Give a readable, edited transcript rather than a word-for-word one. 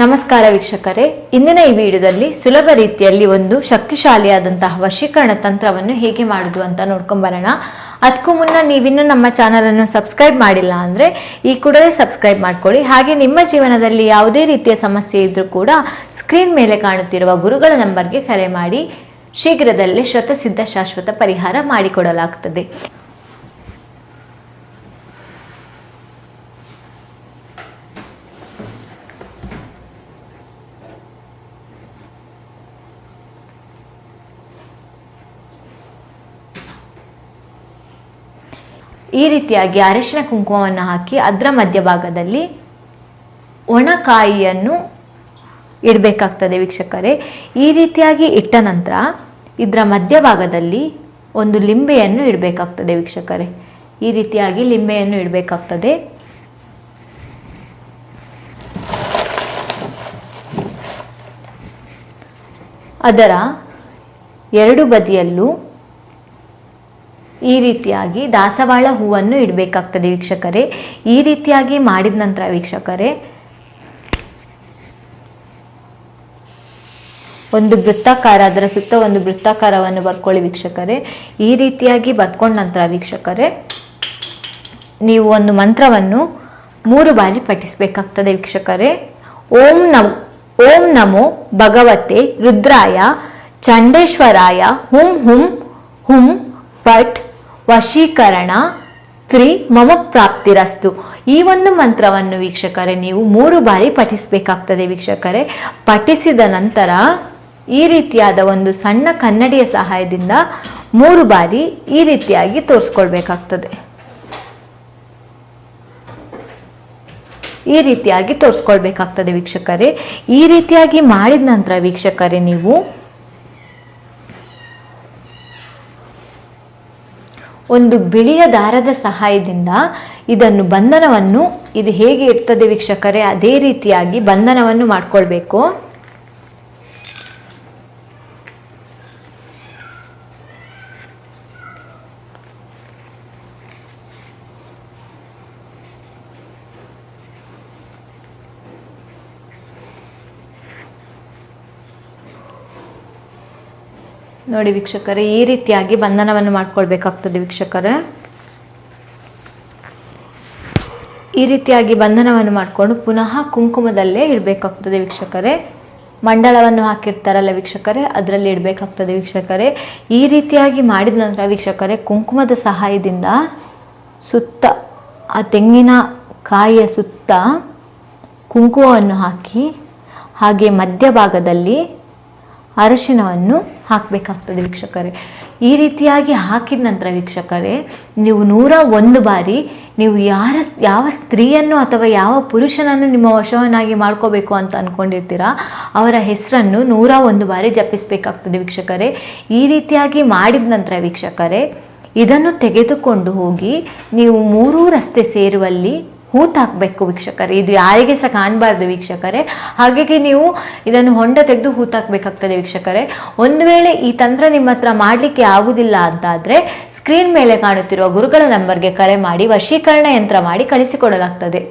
ನಮಸ್ಕಾರ ವೀಕ್ಷಕರೇ, ಇಂದಿನ ಈ ವಿಡಿಯೋದಲ್ಲಿ ಸುಲಭ ರೀತಿಯಲ್ಲಿ ಒಂದು ಶಕ್ತಿಶಾಲಿಯಾದಂತಹ ವಶೀಕರಣ ತಂತ್ರವನ್ನು ಹೇಗೆ ಮಾಡುವುದು ಅಂತ ನೋಡ್ಕೊಂಡ್ ಬರೋಣ. ಅದಕ್ಕೂ ಮುನ್ನ ನೀವಿನ್ನೂ ನಮ್ಮ ಚಾನಲ್ ಅನ್ನು ಸಬ್ಸ್ಕ್ರೈಬ್ ಮಾಡಿಲ್ಲ ಅಂದ್ರೆ ಈ ಕೂಡಲೇ ಸಬ್ಸ್ಕ್ರೈಬ್ ಮಾಡ್ಕೊಳ್ಳಿ. ಹಾಗೆ ನಿಮ್ಮ ಜೀವನದಲ್ಲಿ ಯಾವುದೇ ರೀತಿಯ ಸಮಸ್ಯೆ ಇದ್ರೂ ಕೂಡ ಸ್ಕ್ರೀನ್ ಮೇಲೆ ಕಾಣುತ್ತಿರುವ ಗುರುಗಳ ನಂಬರ್ಗೆ ಕರೆ ಮಾಡಿ. ಶೀಘ್ರದಲ್ಲೇ ಶತಸಿದ್ಧ ಶಾಶ್ವತ ಪರಿಹಾರ ಮಾಡಿಕೊಡಲಾಗುತ್ತದೆ. ಈ ರೀತಿಯಾಗಿ ಅರಿಶಿನ ಕುಂಕುಮವನ್ನು ಹಾಕಿ ಅದರ ಮಧ್ಯಭಾಗದಲ್ಲಿ ಒಣಕಾಯಿಯನ್ನು ಇಡಬೇಕಾಗ್ತದೆ ವೀಕ್ಷಕರೇ. ಈ ರೀತಿಯಾಗಿ ಇಟ್ಟ ನಂತರ ಇದರ ಮಧ್ಯಭಾಗದಲ್ಲಿ ಒಂದು ಲಿಂಬೆಯನ್ನು ಇಡಬೇಕಾಗ್ತದೆ ವೀಕ್ಷಕರೇ. ಈ ರೀತಿಯಾಗಿ ಲಿಂಬೆಯನ್ನು ಇಡಬೇಕಾಗ್ತದೆ. ಅದರ ಎರಡು ಬದಿಯಲ್ಲೂ ಈ ರೀತಿಯಾಗಿ ದಾಸವಾಳ ಹೂವನ್ನು ಇಡಬೇಕಾಗ್ತದೆ ವೀಕ್ಷಕರೇ. ಈ ರೀತಿಯಾಗಿ ಮಾಡಿದ ನಂತರ ವೀಕ್ಷಕರೇ ಒಂದು ವೃತ್ತಾಕಾರ, ಅದರ ಸುತ್ತ ಒಂದು ವೃತ್ತಾಕಾರವನ್ನು ಬರ್ಕೊಳ್ಳಿ ವೀಕ್ಷಕರೇ. ಈ ರೀತಿಯಾಗಿ ಬರ್ಕೊಂಡ ನಂತರ ವೀಕ್ಷಕರೇ ನೀವು ಒಂದು ಮಂತ್ರವನ್ನು 3 ಬಾರಿ ಪಠಿಸಬೇಕಾಗ್ತದೆ ವೀಕ್ಷಕರೇ. ಓಂ ನಮೋ ಭಗವತೆ ರುದ್ರಾಯ ಚಂಡೇಶ್ವರಾಯ ಹುಂ ಹುಂ ಹುಂ ಪಟ್ ವಶೀಕರಣ ಸ್ತ್ರೀ ಮಮ ಪ್ರಾಪ್ತಿರಸ್ತು. ಈ ಒಂದು ಮಂತ್ರವನ್ನು ವೀಕ್ಷಕರೇ ನೀವು 3 ಬಾರಿ ಪಠಿಸಬೇಕಾಗ್ತದೆ ವೀಕ್ಷಕರೇ. ಪಠಿಸಿದ ನಂತರ ಈ ರೀತಿಯಾದ ಒಂದು ಸಣ್ಣ ಕನ್ನಡಿಯ ಸಹಾಯದಿಂದ 3 ಬಾರಿ ಈ ರೀತಿಯಾಗಿ ತೋರಿಸ್ಕೊಳ್ಬೇಕಾಗ್ತದೆ. ಈ ರೀತಿಯಾಗಿ ತೋರಿಸ್ಕೊಳ್ಬೇಕಾಗ್ತದೆ ವೀಕ್ಷಕರೇ. ಈ ರೀತಿಯಾಗಿ ಮಾಡಿದ ನಂತರ ವೀಕ್ಷಕರೇ ನೀವು ಒಂದು ಬಿಳಿಯ ದಾರದ ಸಹಾಯದಿಂದ ಇದನ್ನು ಬಂಧನವನ್ನು, ಇದು ಹೇಗೆ ಇರ್ತದೆ ವೀಕ್ಷಕರೇ ಅದೇ ರೀತಿಯಾಗಿ ಬಂಧನವನ್ನು ಮಾಡ್ಕೊಳ್ಬೇಕು. ನೋಡಿ ವೀಕ್ಷಕರೇ, ಈ ರೀತಿಯಾಗಿ ಬಂಧನವನ್ನು ಮಾಡ್ಕೊಳ್ಬೇಕಾಗ್ತದೆ ವೀಕ್ಷಕರೇ. ಈ ರೀತಿಯಾಗಿ ಬಂಧನವನ್ನು ಮಾಡಿಕೊಂಡು ಪುನಃ ಕುಂಕುಮದಲ್ಲೇ ಇಡಬೇಕಾಗ್ತದೆ ವೀಕ್ಷಕರೇ. ಮಂಡಲವನ್ನು ಹಾಕಿರ್ತಾರಲ್ಲ ವೀಕ್ಷಕರೇ, ಅದರಲ್ಲಿ ಇಡಬೇಕಾಗ್ತದೆ ವೀಕ್ಷಕರೇ. ಈ ರೀತಿಯಾಗಿ ಮಾಡಿದ ನಂತರ ವೀಕ್ಷಕರೇ ಕುಂಕುಮದ ಸಹಾಯದಿಂದ ಸುತ್ತ ಆ ತೆಂಗಿನ ಕಾಯಿಯ ಸುತ್ತ ಕುಂಕುಮವನ್ನು ಹಾಕಿ ಹಾಗೆ ಮಧ್ಯಭಾಗದಲ್ಲಿ ಅರಿಶಿನವನ್ನು ಹಾಕಬೇಕಾಗ್ತದೆ ವೀಕ್ಷಕರೇ. ಈ ರೀತಿಯಾಗಿ ಹಾಕಿದ ನಂತರ ವೀಕ್ಷಕರೇ ನೀವು 101 ಬಾರಿ ನೀವು ಯಾವ ಸ್ತ್ರೀಯನ್ನು ಅಥವಾ ಯಾವ ಪುರುಷನನ್ನು ನಿಮ್ಮ ವಶವನ್ನಾಗಿ ಮಾಡ್ಕೋಬೇಕು ಅಂತ ಅನ್ಕೊಂಡಿರ್ತೀರಾ ಅವರ ಹೆಸರನ್ನು 101 ಬಾರಿ ಜಪಿಸಬೇಕಾಗ್ತದೆ ವೀಕ್ಷಕರೇ. ಈ ರೀತಿಯಾಗಿ ಮಾಡಿದ ನಂತರ ವೀಕ್ಷಕರೇ ಇದನ್ನು ತೆಗೆದುಕೊಂಡು ಹೋಗಿ ನೀವು 3 ರಸ್ತೆ ಸೇರುವಲ್ಲಿ ಹೂತಾಕ್ಬೇಕು ವೀಕ್ಷಕರೇ. ಇದು ಯಾರಿಗೆ ಸಹ ಕಾಣಬಾರ್ದು ವೀಕ್ಷಕರೇ. ಹಾಗಾಗಿ ನೀವು ಇದನ್ನು ಹೊಂಡ ತೆಗೆದು ಹೂತಾಕ್ಬೇಕಾಗ್ತದೆ ವೀಕ್ಷಕರೇ. ಒಂದು ವೇಳೆ ಈ ತಂತ್ರ ನಿಮ್ಮ ಹತ್ರ ಮಾಡಲಿಕ್ಕೆ ಆಗುದಿಲ್ಲ ಅಂತಾದ್ರೆ ಸ್ಕ್ರೀನ್ ಮೇಲೆ ಕಾಣುತ್ತಿರುವ ಗುರುಗಳ ನಂಬರ್ಗೆ ಕರೆ ಮಾಡಿ ವಶೀಕರಣ ಯಂತ್ರ ಮಾಡಿ ಕಳಿಸಿಕೊಡಲಾಗ್ತದೆ.